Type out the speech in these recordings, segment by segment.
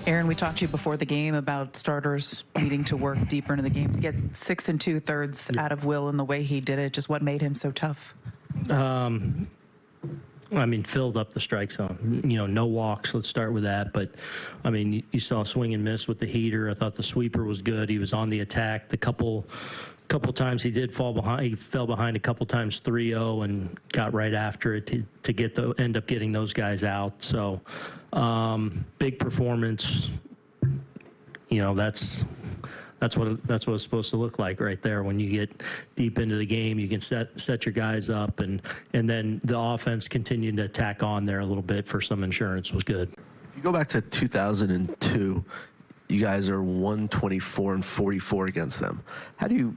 Aaron, we talked to you before the game about starters needing to work deeper into the game. To get 6 2/3 out of Will and the way he did it, just what made him so tough? I mean, filled up the strike zone. You know, no walks. Let's start with that. But, I mean, you saw swing and miss with the heater. I thought the sweeper was good. He was on the attack. The couple times he did fall behind. He fell behind a couple times 3-0 and got right after it to end up getting those guys out. So, big performance. You know, that's what it's supposed to look like right there. When you get deep into the game, you can set your guys up, and then the offense continued to tack on there a little bit for some insurance was good. If you go back to 2002, you guys are 124-44 against them. How do you,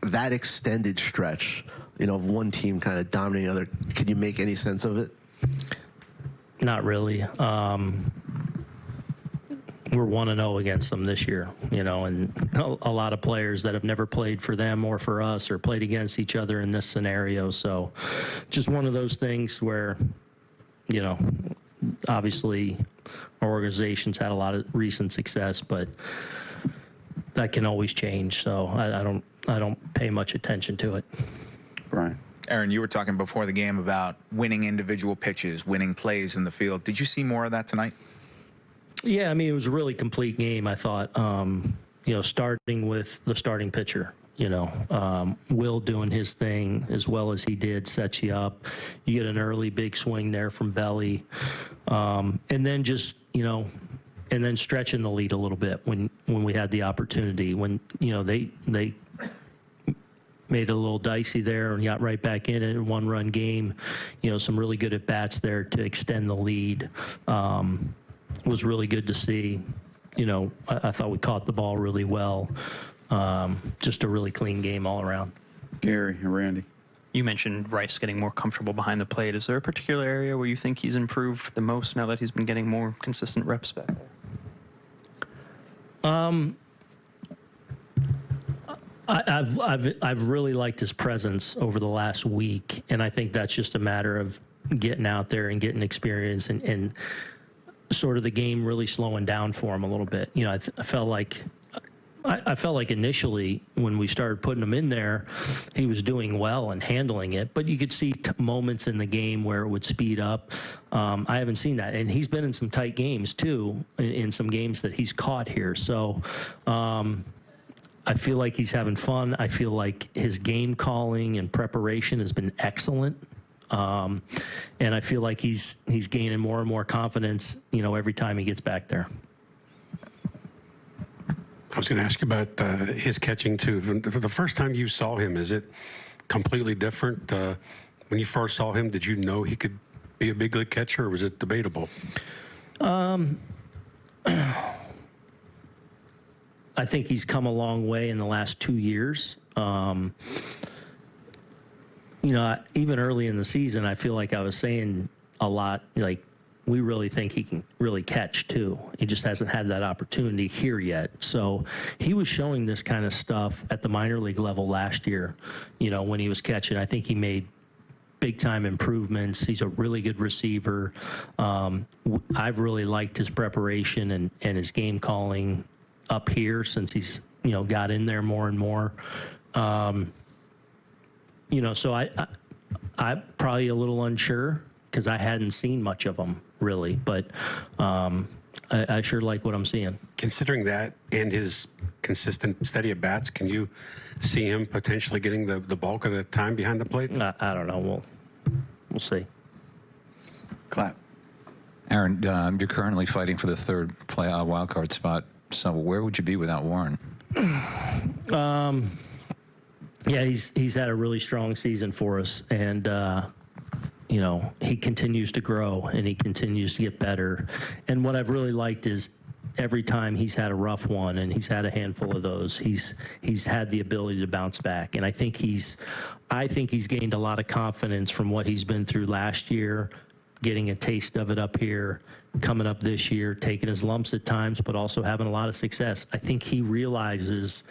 that extended stretch, you know, of one team kind of dominating the other, can you make any sense of it? Not really. We're 1-0 against them this year, you know, and a lot of players that have never played for them or for us or played against each other in this scenario. So just one of those things where, you know, obviously our organization's had a lot of recent success, but that can always change. So I don't pay much attention to it. Brian. Aaron, you were talking before the game about winning individual pitches, winning plays in the field. Did you see more of that tonight? Yeah, I mean, it was a really complete game, I thought, you know, starting with the starting pitcher, you know, Will doing his thing as well as he did, sets you up. You get an early big swing there from Belly. And then just, you know, and then stretching the lead a little bit when we had the opportunity. When, you know, they made it a little dicey there and got right back in it, a one-run game. You know, some really good at-bats there to extend the lead. Was really good to see. You know, I thought we caught the ball really well. Just a really clean game all around. Gary and Randy. You mentioned Rice getting more comfortable behind the plate. Is there a particular area where you think he's improved the most now that he's been getting more consistent reps back there? I've really liked his presence over the last week, and I think that's just a matter of getting out there and getting experience and sort of the game really slowing down for him a little bit. You know, I felt like initially when we started putting him in there, he was doing well and handling it, but you could see moments in the game where it would speed up. I haven't seen that, and he's been in some tight games too, in some games that he's caught here. So I feel like he's having fun. I feel like his game calling and preparation has been excellent. And I feel like he's gaining more and more confidence, you know, every time he gets back there. I was going to ask you about his catching too. For the first time you saw him, is it completely different? When you first saw him, did you know he could be a big league catcher, or was it debatable? I think he's come a long way in the last 2 years. You know, even early in the season, I feel like I was saying a lot, like, we really think he can really catch, too. He just hasn't had that opportunity here yet. So he was showing this kind of stuff at the minor league level last year, you know, when he was catching. I think he made big-time improvements. He's a really good receiver. I've really liked his preparation and his game calling up here since he's, you know, got in there more and more. You know, so I'm probably a little unsure because I hadn't seen much of him, really. But I sure like what I'm seeing. Considering that and his consistent, steady at-bats, can you see him potentially getting the bulk of the time behind the plate? I don't know. We'll see. Clap. Aaron, you're currently fighting for the third wild card spot. So where would you be without Warren? Yeah, he's had a really strong season for us, and you know, he continues to grow and he continues to get better. And what I've really liked is every time he's had a rough one, and he's had a handful of those, he's had the ability to bounce back. And I think he's gained a lot of confidence from what he's been through last year, getting a taste of it up here, coming up this year, taking his lumps at times, but also having a lot of success. I think he realizes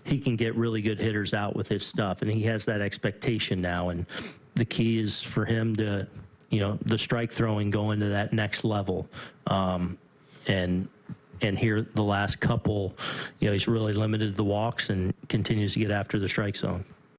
he can get really good hitters out with his stuff, and he has that expectation now. And the key is for him to, you know, the strike throwing going to that next level. and here the last couple, he's really limited the walks and continues to get after the strike zone.